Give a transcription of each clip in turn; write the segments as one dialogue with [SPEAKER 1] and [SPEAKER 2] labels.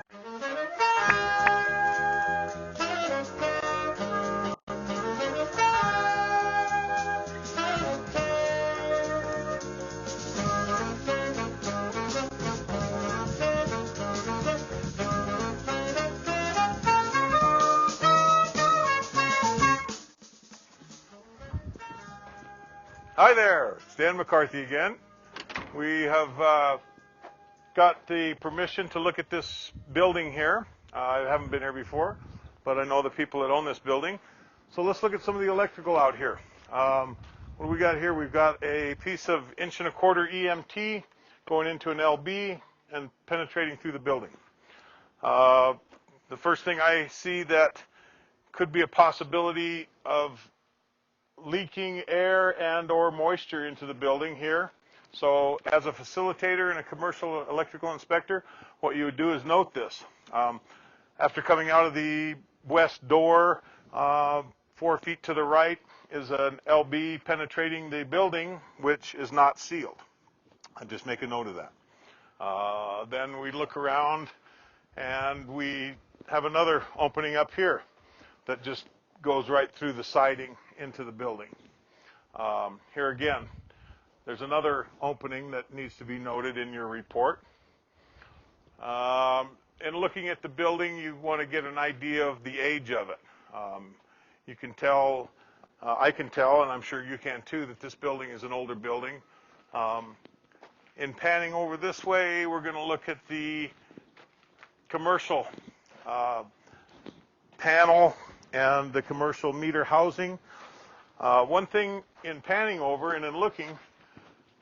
[SPEAKER 1] Hi there, it's Dan McCarthy again. We have got the permission to look at this building here. I haven't been here before, but I know the people that own this building. So let's look at some of the electrical out here. What do we got here? We've got a piece of 1 1/4" EMT going into an LB and penetrating through the building. The first thing I see that could be a possibility of leaking air and or moisture into the building here. So as a facilitator and a commercial electrical inspector, what you would do is note this. After coming out of the west door, 4 feet to the right is an LB penetrating the building, which is not sealed. I just make a note of that. Then we look around and we have another opening up here that just goes right through the siding into the building. Here again, there's another opening that needs to be noted in your report. And looking at the building, you want to get an idea of the age of it. You can tell, I can tell, and I'm sure you can too, that this building is an older building. In panning over this way, we're going to look at the commercial panel and the commercial meter housing. One thing in panning over and in looking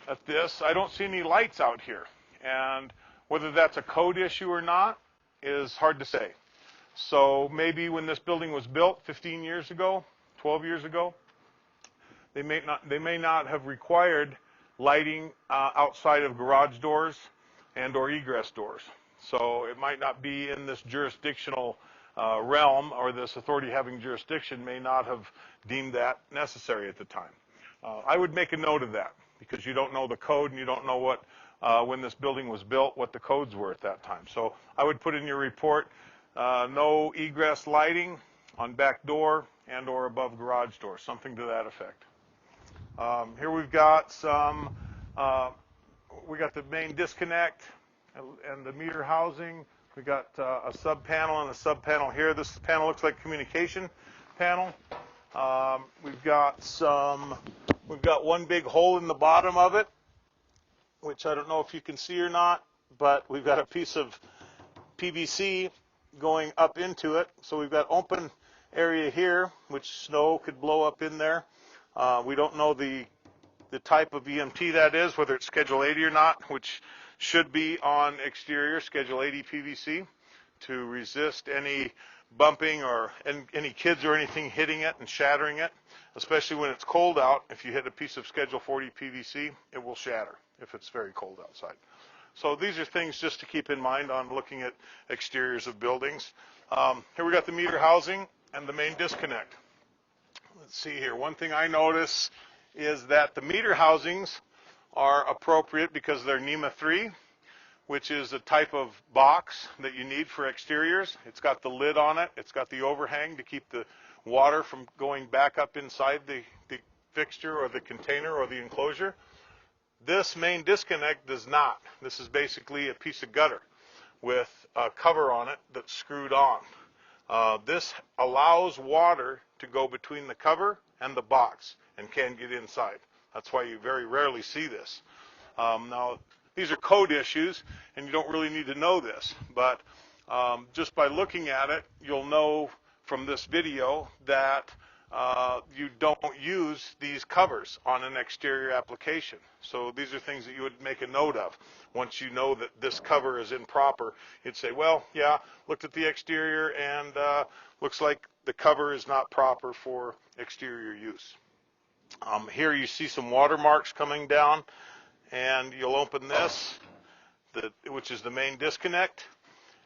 [SPEAKER 1] at this, I don't see any lights out here. And whether that's a code issue or not is hard to say. So maybe when this building was built 15 years ago, 12 years ago, they may not have required lighting outside of garage doors and or egress doors. So it might not be in this jurisdictional realm, or this authority having jurisdiction may not have deemed that necessary at the time. I would make a note of that because you don't know the code and you don't know what, when this building was built, what the codes were at that time. So I would put in your report, no egress lighting on back door and or above garage door, something to that effect. Here we've got some, we got the main disconnect and the meter housing. We got a sub panel and a sub panel here. This panel looks like a communication panel. We've got one big hole in the bottom of it, which I don't know if you can see or not, but we've got a piece of PVC going up into it. So we've got open area here, which snow could blow up in there. We don't know the type of EMT that is, whether it's Schedule 80 or not, which should be on exterior Schedule 80 PVC to resist any bumping or any kids or anything hitting it and shattering it, especially when it's cold out. If you hit a piece of Schedule 40 PVC, it will shatter if it's very cold outside. So these are things just to keep in mind on looking at exteriors of buildings. Here we got the meter housing and the main disconnect. Let's see here. One thing I notice is that the meter housings are appropriate because they're NEMA 3, which is a type of box that you need for exteriors. It's got the lid on it. It's got the overhang to keep the water from going back up inside the fixture or the container or the enclosure. This main disconnect does not. This is basically a piece of gutter with a cover on it that's screwed on. This allows water to go between the cover and the box and can get inside. That's why you very rarely see this. Now, these are code issues, and you don't really need to know this, but just by looking at it, you'll know from this video that you don't use these covers on an exterior application. So these are things that you would make a note of. Once you know that this cover is improper, you'd say, well, yeah, looked at the exterior and looks like the cover is not proper for exterior use. Here you see some watermarks coming down, and you'll open this, which is the main disconnect,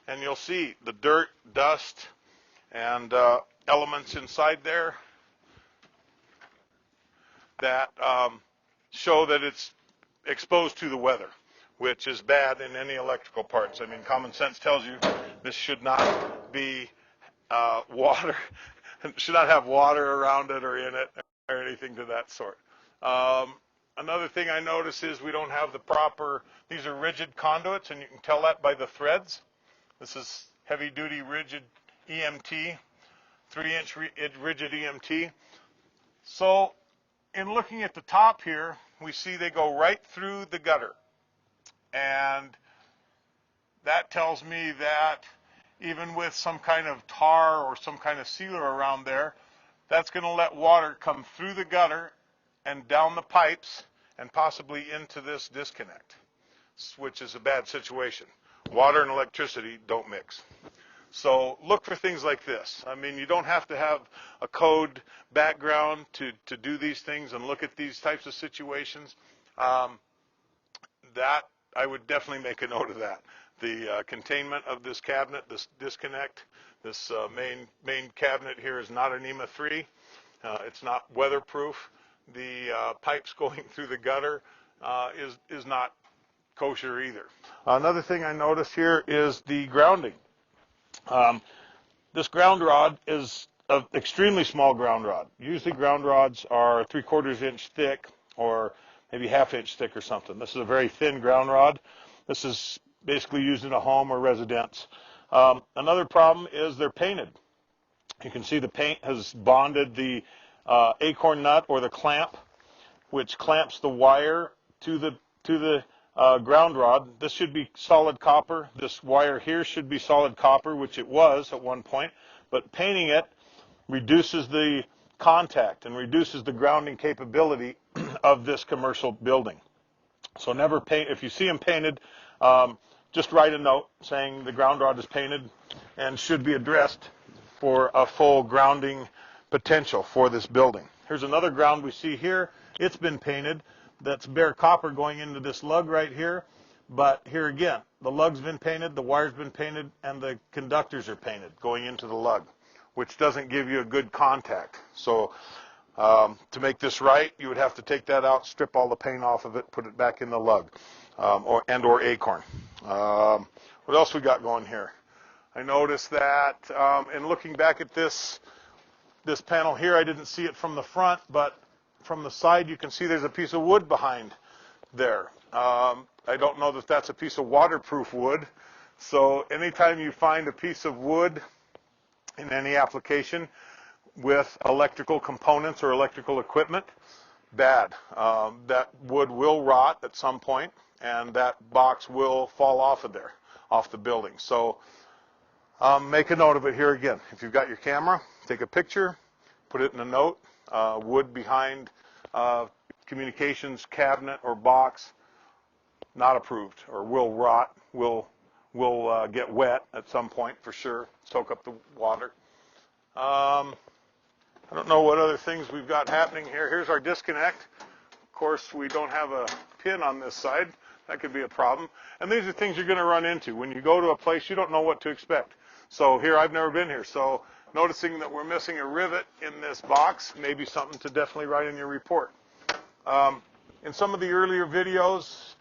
[SPEAKER 1] and you'll see the dirt, dust, and elements inside there that show that it's exposed to the weather. which is bad in any electrical parts. I mean, common sense tells you this should not be water, should not have water around it or in it or anything to that sort. Another thing I notice is we don't have the proper, these are rigid conduits, and you can tell that by the threads. This is heavy-duty rigid EMT, 3-inch rigid EMT. So in looking at the top here, we see they go right through the gutter. And that tells me that even with some kind of tar or some kind of sealer around there, that's going to let water come through the gutter and down the pipes and possibly into this disconnect, which is a bad situation. Water and electricity don't mix. So look for things like this. I mean, you don't have to have a code background to do these things and look at these types of situations. That I would definitely make a note of that. The containment of this cabinet, this disconnect, this main cabinet here is not an EMA 3. It's not weatherproof. The pipes going through the gutter is not kosher either. Another thing I noticed here is the grounding. This ground rod is an extremely small ground rod. Usually ground rods are 3/4 inch thick or maybe 1/2 inch thick or something. This is a very thin ground rod. This is basically used in a home or residence. Another problem is they're painted. You can see the paint has bonded the acorn nut or the clamp, which clamps the wire to the ground rod. This should be solid copper. This wire here should be solid copper, which it was at one point, but painting it reduces the contact and reduces the grounding capability of this commercial building. So never paint, if you see them painted, just write a note saying the ground rod is painted and should be addressed for a full grounding potential for this building. Here's another ground we see here. It's been painted. That's bare copper going into this lug right here. But here again, the lug's been painted, the wire's been painted, and the conductors are painted going into the lug, which doesn't give you a good contact. So to make this right, you would have to take that out, strip all the paint off of it, put it back in the lug or acorn. What else we got going here? I noticed that in looking back at this panel here, I didn't see it from the front, but from the side you can see there's a piece of wood behind there. I don't know that that's a piece of waterproof wood. So anytime you find a piece of wood in any application with electrical components or electrical equipment, bad. That wood will rot at some point, and that box will fall off of there, off the building. So make a note of it here again. If you've got your camera, take a picture, put it in a note. Wood behind communications cabinet or box, not approved, or will rot, will get wet at some point for sure, soak up the water. I don't know what other things we've got happening here. Here's our disconnect. Of course, we don't have a pin on this side. That could be a problem. And these are things you're going to run into. When you go to a place, you don't know what to expect. So here, I've never been here. So noticing that we're missing a rivet in this box may be something to definitely write in your report. In some of the earlier videos,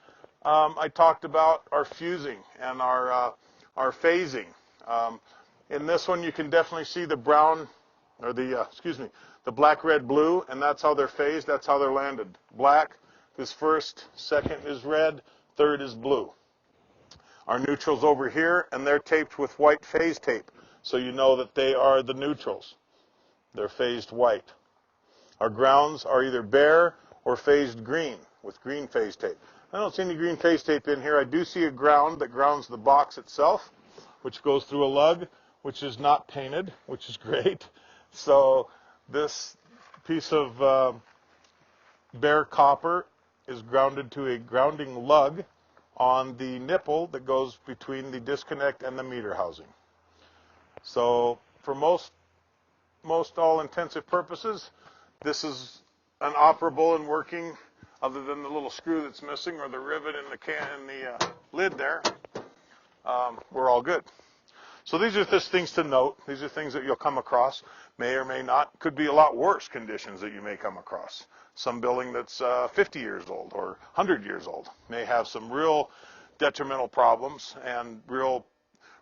[SPEAKER 1] I talked about our fusing and our phasing. In this one, you can definitely see the brown, or the black, red, blue, and that's how they're phased. That's how they're landed. Black is first, second is red, third is blue. Our neutrals over here, and they're taped with white phase tape, so you know that they are the neutrals. They're phased white. Our grounds are either bare or phased green with green phase tape. I don't see any green phase tape in here. I do see a ground that grounds the box itself, which goes through a lug, which is not painted, which is great. So this piece of bare copper is grounded to a grounding lug on the nipple that goes between the disconnect and the meter housing. So for most all intensive purposes, this is an operable and working, other than the little screw that's missing or the rivet in the lid there. We're all good. So these are just things to note. These are things that you'll come across, may or may not. Could be a lot worse conditions that you may come across. Some building that's 50 years old or 100 years old may have some real detrimental problems and real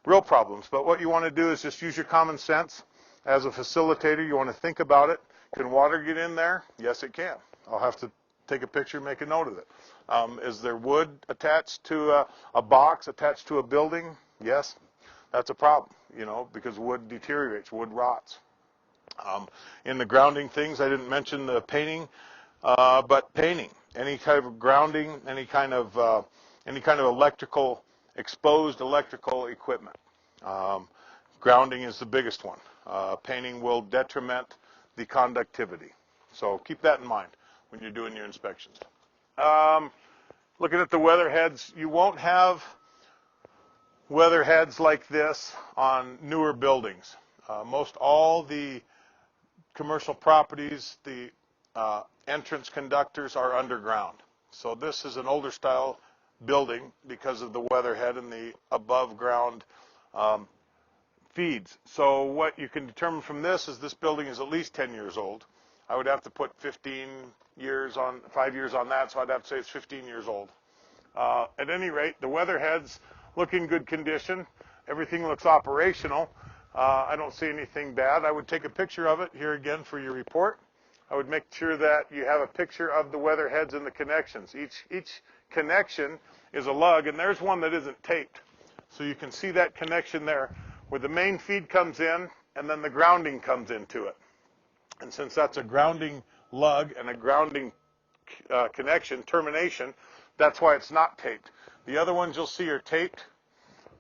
[SPEAKER 1] problems. But what you want to do is just use your common sense. As a facilitator, you want to think about it. Can water get in there? Yes, it can. I'll have to take a picture, make a note of it. Is there wood attached to a box, attached to a building? Yes, that's a problem, you know, because wood deteriorates, wood rots. In the grounding things, I didn't mention the painting, but painting, any kind of grounding, any kind of electrical, exposed electrical equipment. Grounding is the biggest one. Painting will detriment the conductivity. So keep that in mind when you're doing your inspections. Looking at the weather heads, you won't have weather heads like this on newer buildings. Most all the commercial properties, the entrance conductors are underground. So this is an older style building because of the weatherhead and the above ground feeds. So what you can determine from this is this building is at least 10 years old. I would have to put 15 years on, 5 years on that, so I'd have to say it's 15 years old. At any rate, the weatherheads look in good condition. Everything looks operational. I don't see anything bad. I would take a picture of it here again for your report. I would make sure that you have a picture of the weatherheads and the connections. Each connection is a lug, and there's one that isn't taped. So you can see that connection there where the main feed comes in and then the grounding comes into it. And since that's a grounding lug and a grounding connection, termination, that's why it's not taped. The other ones you'll see are taped,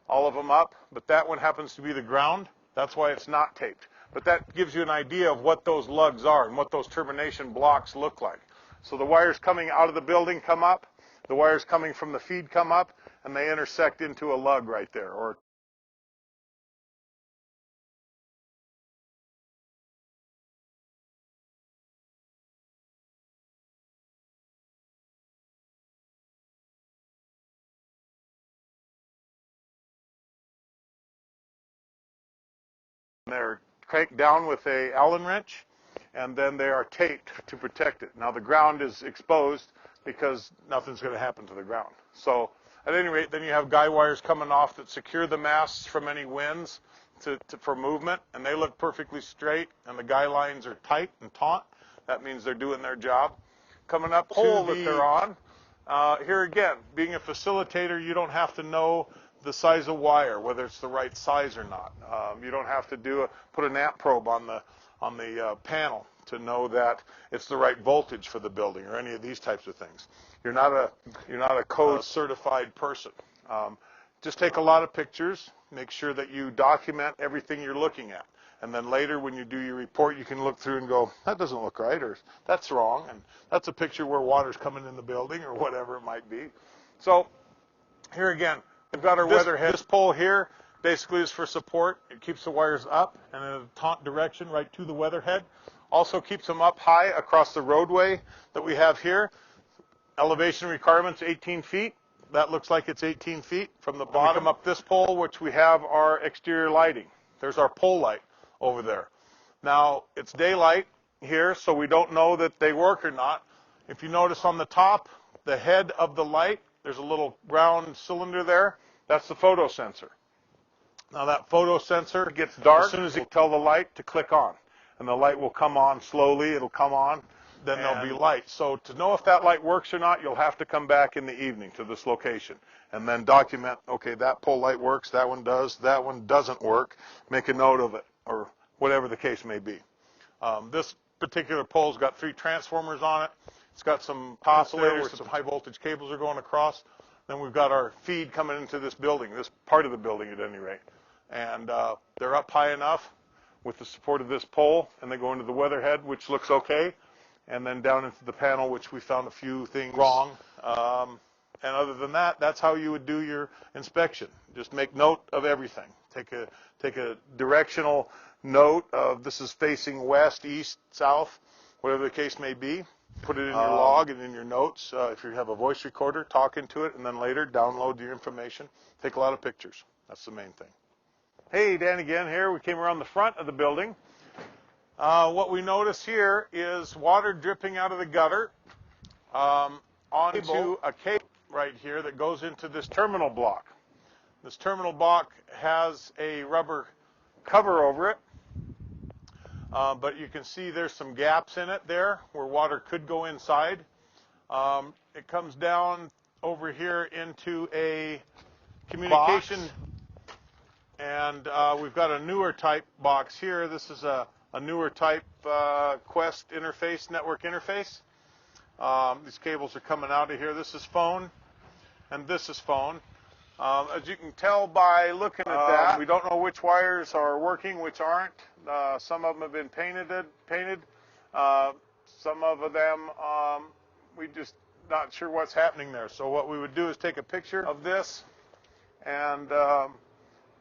[SPEAKER 1] all of them up, but that one happens to be the ground. That's why it's not taped. But that gives you an idea of what those lugs are and what those termination blocks look like. So the wires coming out of the building come up, the wires coming from the feed come up, and they intersect into a lug right there, or they're cranked down with a Allen wrench, and then they are taped to protect it. Now the ground is exposed because nothing's going to happen to the ground. So at any rate, then you have guy wires coming off that secure the masts from any winds for movement, and they look perfectly straight, and the guy lines are tight and taut. That means they're doing their job. Coming up pole that they're on. Here again, being a facilitator, you don't have to know the size of wire, whether it's the right size or not. You don't have to put an amp probe on the panel to know that it's the right voltage for the building or any of these types of things. You're not a code certified person. Just take a lot of pictures. Make sure that you document everything you're looking at. And then later when you do your report, you can look through and go, that doesn't look right, or that's wrong, and that's a picture where water's coming in the building or whatever it might be. So here again, we've got our weatherhead. This pole here basically is for support. It keeps the wires up and in a taut direction right to the weatherhead. Also keeps them up high across the roadway that we have here. Elevation requirements 18 feet. That looks like it's 18 feet from the bottom. We come up this pole, which we have our exterior lighting. There's our pole light over there. Now, it's daylight here, so we don't know that they work or not. If you notice on the top, the head of the light, there's a little round cylinder there. That's the photo sensor. Now, that photo sensor gets dark as soon as you tell the light to click on. And the light will come on slowly. It'll come on. Then there'll be light. So to know if that light works or not, you'll have to come back in the evening to this location and then document, okay, that pole light works, that one does, that one doesn't work. Make a note of it, or whatever the case may be. This particular pole's got 3 transformers on it. It's got some oscillators, some high voltage cables are going across. Then we've got our feed coming into this building, this part of the building at any rate. And they're up high enough with the support of this pole, and they go into the weatherhead, which looks okay, and then down into the panel, which we found a few things wrong. And other than that, that's how you would do your inspection. Just make note of everything. Take a directional note of this is facing west, east, south, whatever the case may be. Put it in your log and in your notes. If you have a voice recorder, talk into it, and then later download your information. Take a lot of pictures. That's the main thing. Hey, Dan again here. We came around the front of the building. What we notice here is water dripping out of the gutter onto a cable right here that goes into this terminal block. This terminal block has a rubber cover over it, but you can see there's some gaps in it there where water could go inside. It comes down over here into a communication box. And we've got a newer type box here. This is a newer type Quest interface, network interface. These cables are coming out of here. This is phone, and this is phone. As you can tell by looking at that, we don't know which wires are working, which aren't. Some of them have been painted. Some of them, we just not sure what's happening there. So what we would do is take a picture of this and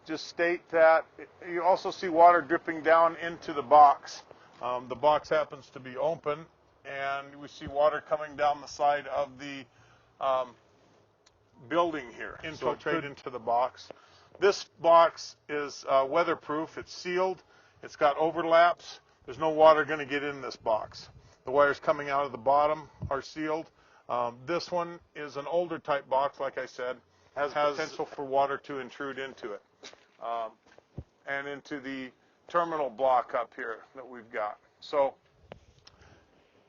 [SPEAKER 1] just state that you also see water dripping down into the box. The box happens to be open, and we see water coming down the side of the building here, infiltrate into the box. This box is weatherproof. It's sealed. It's got overlaps. There's no water going to get in this box. The wires coming out of the bottom are sealed. This one is an older type box, like I said, has potential for water to intrude into it and into the terminal block up here that we've got. So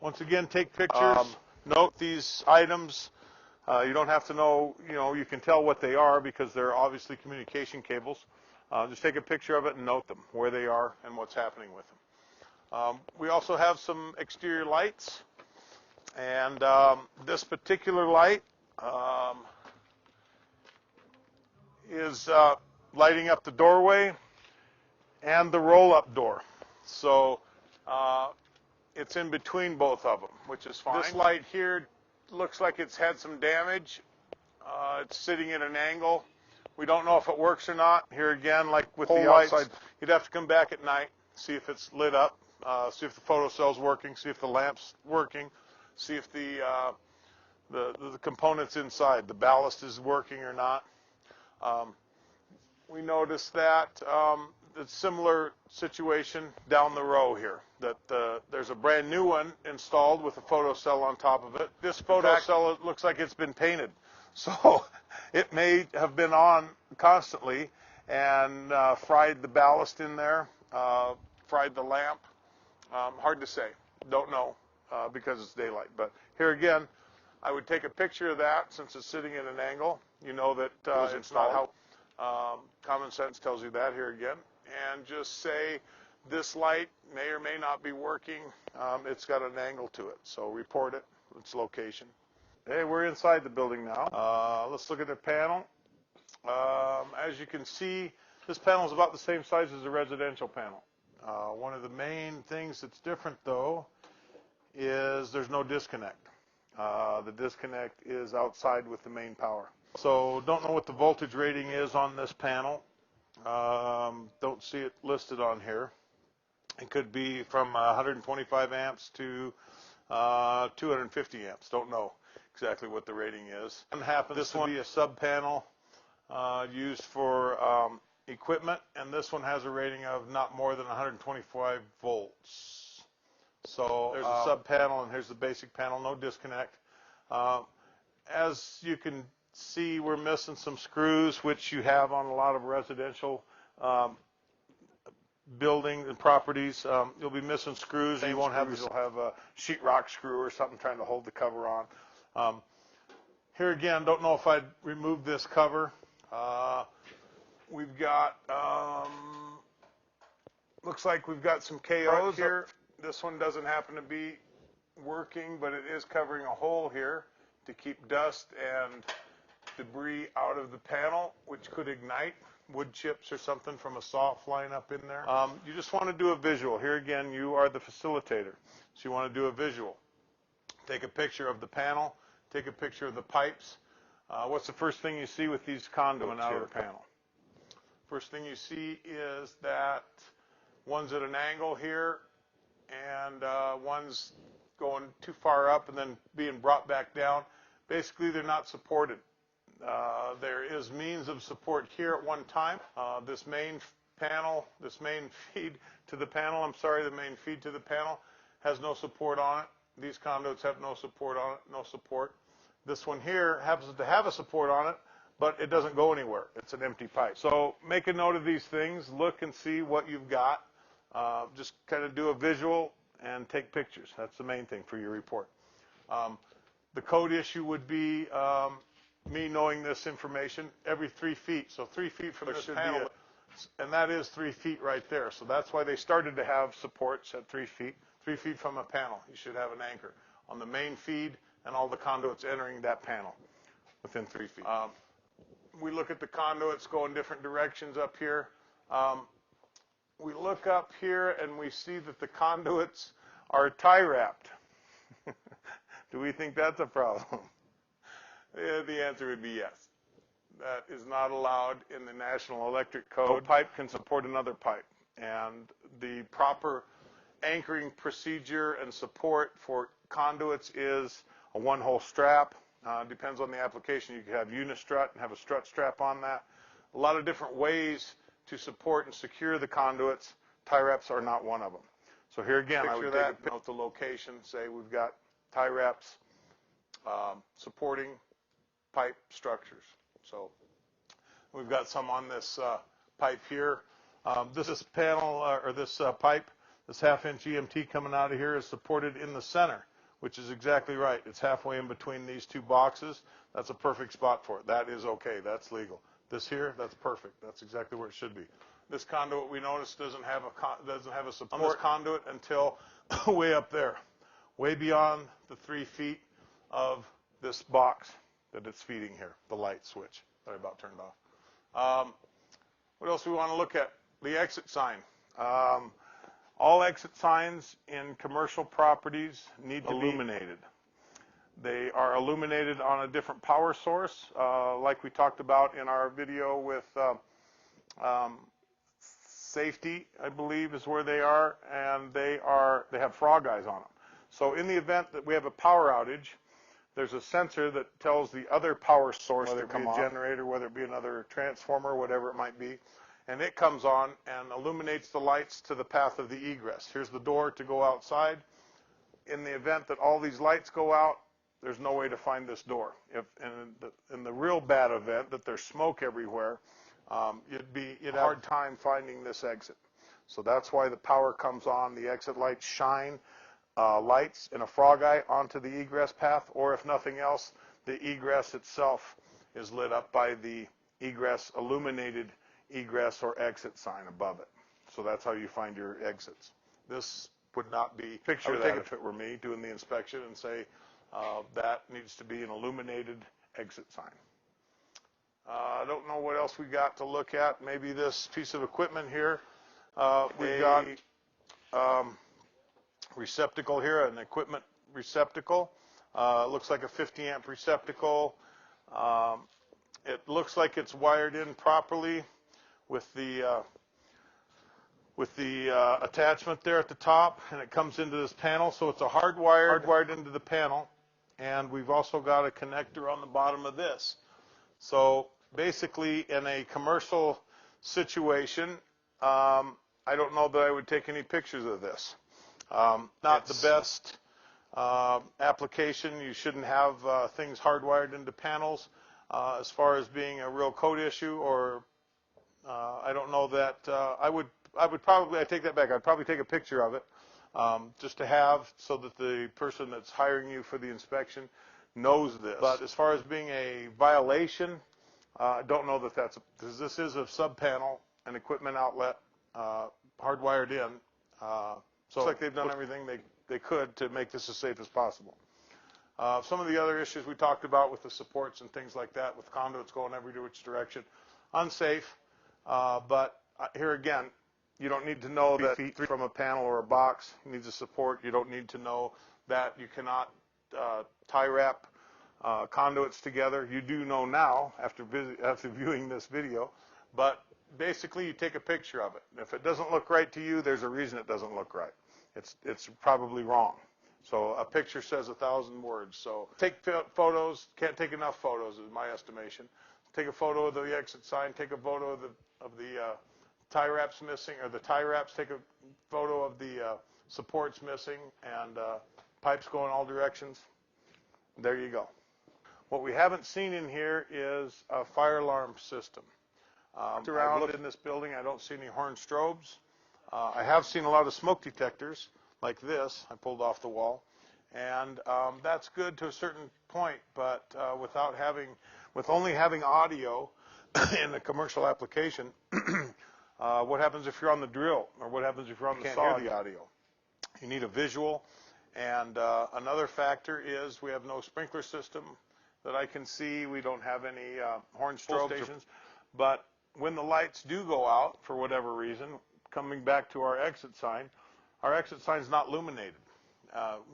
[SPEAKER 1] once again, take pictures, note these items. You don't have to know, you can tell what they are because they're obviously communication cables. Just take a picture of it and note them, where they are and what's happening with them. We also have some exterior lights, and this particular light is lighting up the doorway and the roll-up door. So it's in between both of them, which is fine. This light here looks like it's had some damage. It's sitting at an angle. We don't know if it works or not. Here again, like with the outside, you'd have to come back at night, see if it's lit up, see if the photocell's working, see if the lamp's working, see if the components inside, the ballast is working or not. We noticed that it's a similar situation down the row here, that there's a brand new one installed with a photocell on top of it. This photocell looks like it's been painted, so it may have been on constantly and fried the ballast in there, fried the lamp. Hard to say, don't know because it's daylight. But here again, I would take a picture of that since it's sitting at an angle. You know that it's not how common sense tells you that here again. And just say this light may or may not be working. It's got an angle to it, so report it, its location. Hey, we're inside the building now. Let's look at the panel. As you can see, this panel is about the same size as a residential panel. One of the main things that's different, though, is there's no disconnect. The disconnect is outside with the main power. So don't know what the voltage rating is on this panel. Don't see it listed on here. It could be from 125 amps to 250 amps. Don't know exactly what the rating is. This one be a sub panel used for equipment, and this one has a rating of not more than 125 volts. So there's a sub panel, and here's the basic panel, no disconnect. As you can see, we're missing some screws, which you have on a lot of residential buildings and properties. You'll be missing screws. You won't have, you'll have a sheetrock screw or something trying to hold the cover on. Here again, don't know if I'd remove this cover. We've got, looks like we've got some KOs here. This one doesn't happen to be working, but it is covering a hole here to keep dust and debris out of the panel, which could ignite wood chips or something from a saw flying up in there. You just want to do a visual. Here again, you are the facilitator, so you want to do a visual. Take a picture of the panel, take a picture of the pipes. What's the first thing you see with these conduits out of the panel? First thing you see is that one's at an angle here, and one's going too far up and then being brought back down. Basically, they're not supported. There is means of support here at one time. This main panel, this main feed to the panel, the main feed to the panel has no support on it. These conduits have no support on it, no support. This one here happens to have a support on it, but it doesn't go anywhere. It's an empty pipe. So make a note of these things, look and see what you've got. Just kind of do a visual and take pictures. That's the main thing for your report. The code issue would be me knowing this information every 3 feet. So 3 feet from this panel, and that is 3 feet right there. So that's why they started to have supports at 3 feet. 3 feet from a panel, you should have an anchor on the main feed and all the conduits entering that panel within 3 feet. We look at the conduits going different directions up here. We look up here and we see that the conduits are tie wrapped. Do we think that's a problem? Yeah, the answer would be yes. That is not allowed in the National Electric Code. No pipe can support another pipe, and the proper anchoring procedure and support for conduits is a one-hole strap. Depends on the application. You can have unistrut and have a strut strap on that. A lot of different ways to support and secure the conduits. Tie wraps are not one of them. So here again, I would note the location. Say we've got tie wraps supporting pipe structures. So we've got some on this pipe here. This panel or this pipe, this half-inch EMT coming out of here is supported in the center, which is exactly right. It's halfway in between these two boxes. That's a perfect spot for it. That is okay. That's legal. This here, that's perfect. That's exactly where it should be. This conduit, we noticed, doesn't have a support on this conduit until way up there, way beyond the 3 feet of this box that it's feeding here, the light switch that I about turned off. What else do we want to look at? The exit sign. All exit signs in commercial properties need to be illuminated. They are illuminated on a different power source, like we talked about in our video with safety, I believe is where they are, and they have frog eyes on them. So in the event that we have a power outage, there's a sensor that tells the other power source, whether it be a generator, whether it be another transformer, whatever it might be, and it comes on and illuminates the lights to the path of the egress. Here's the door to go outside. In the event that all these lights go out, there's no way to find this door. If in the real bad event that there's smoke everywhere, you'd have a hard time finding this exit. So that's why the power comes on. The exit lights shine lights in a frog eye onto the egress path, or if nothing else, the egress itself is lit up by the egress illuminated egress or exit sign above it. So that's how you find your exits. This would not be picture that if it were me doing the inspection and say that needs to be an illuminated exit sign. I don't know what else we got to look at. Maybe this piece of equipment here. We've got receptacle here, an equipment receptacle. Looks like a 50 amp receptacle. It looks like it's wired in properly with the attachment there at the top, and it comes into this panel. So it's a hardwired into the panel, and we've also got a connector on the bottom of this. So basically, in a commercial situation, I don't know that I would take any pictures of this. Not the best application. You shouldn't have things hardwired into panels. As far as being a real code issue, or I don't know that I would probably, I take that back, I'd probably take a picture of it just to have, so that the person that's hiring you for the inspection knows this. But as far as being a violation, I don't know that that's, because this is a sub-panel, an equipment outlet, hardwired in. So looks like they've done everything they could to make this as safe as possible. Some of the other issues we talked about with the supports and things like that, with conduits going every which direction, unsafe. But here again, you don't need to know that 3 feet from a panel or a box needs a support. You don't need to know that you cannot tie wrap conduits together. You do know now after viewing this video, but basically you take a picture of it. And if it doesn't look right to you, there's a reason it doesn't look right. It's probably wrong. So a picture says 1,000 words. So take photos. Can't take enough photos, is my estimation. Take a photo of the exit sign. Take a photo of the tie wrap's missing, or the tie wraps, take a photo of the supports missing, and pipes going all directions. There you go. What we haven't seen in here is a fire alarm system. Around in this building, I don't see any horn strobes. I have seen a lot of smoke detectors like this. I pulled off the wall, and that's good to a certain point. But with only having audio in a commercial application, what happens if you're on the drill, or what happens if you're on the saw? You can't hear the audio. You need a visual. And another factor is we have no sprinkler system that I can see. We don't have any horn strobe stations. But when the lights do go out, for whatever reason, coming back to our exit sign is not illuminated.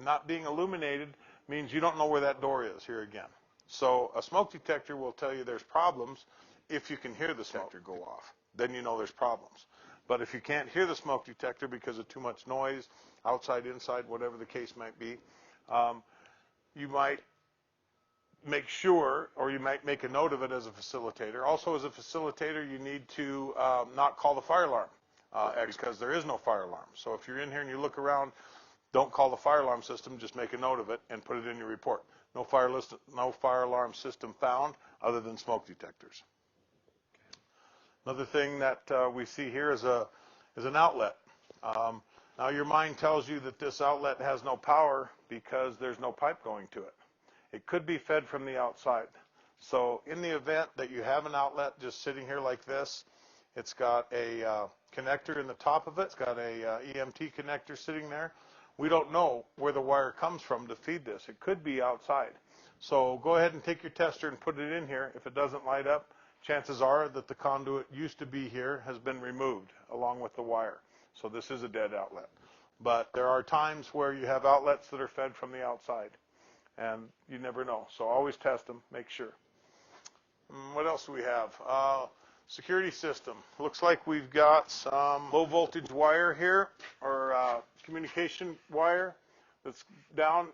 [SPEAKER 1] Not being illuminated means you don't know where that door is here again. So a smoke detector will tell you there's problems if you can hear the smoke detector go off. Then you know there's problems. But if you can't hear the smoke detector because of too much noise, outside, inside, whatever the case might be, you might make sure, or you might make a note of it as a facilitator. Also, as a facilitator, you need to not call the fire alarm because there is no fire alarm. So if you're in here and you look around, don't call the fire alarm system, just make a note of it and put it in your report. No fire alarm system found other than smoke detectors. Another thing that we see here is an outlet. Now your mind tells you that this outlet has no power because there's no pipe going to it. It could be fed from the outside. So in the event that you have an outlet just sitting here like this, it's got a connector in the top of it. It's got a EMT connector sitting there. We don't know where the wire comes from to feed this. It could be outside. So go ahead and take your tester and put it in here. If it doesn't light up, chances are that the conduit used to be here has been removed along with the wire. So this is a dead outlet. But there are times where you have outlets that are fed from the outside, and you never know. So always test them, make sure. What else do we have? Security system. Looks like we've got some low voltage wire here, or communication wire that's down.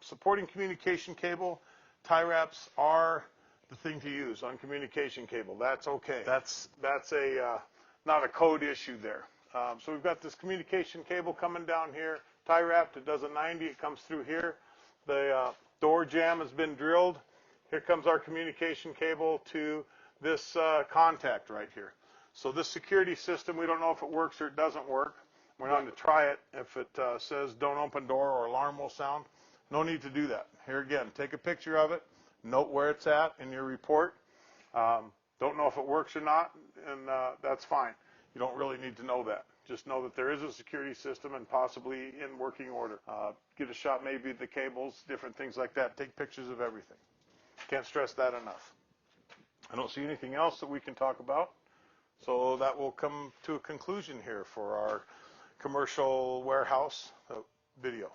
[SPEAKER 1] Supporting communication cable, tie wraps are the thing to use on communication cable. That's okay. That's not a code issue there. So we've got this communication cable coming down here, tie wrapped. It does a 90. It comes through here. The door jamb has been drilled. Here comes our communication cable to this contact right here. So this security system, we don't know if it works or it doesn't work. We're not going to try it. If it says don't open door or alarm will sound, no need to do that. Here again, take a picture of it. Note where it's at in your report. Don't know if it works or not, and that's fine. You don't really need to know that. Just know that there is a security system and possibly in working order. Get a shot maybe of the cables, different things like that. Take pictures of everything. Can't stress that enough. I don't see anything else that we can talk about. So that will come to a conclusion here for our commercial warehouse video.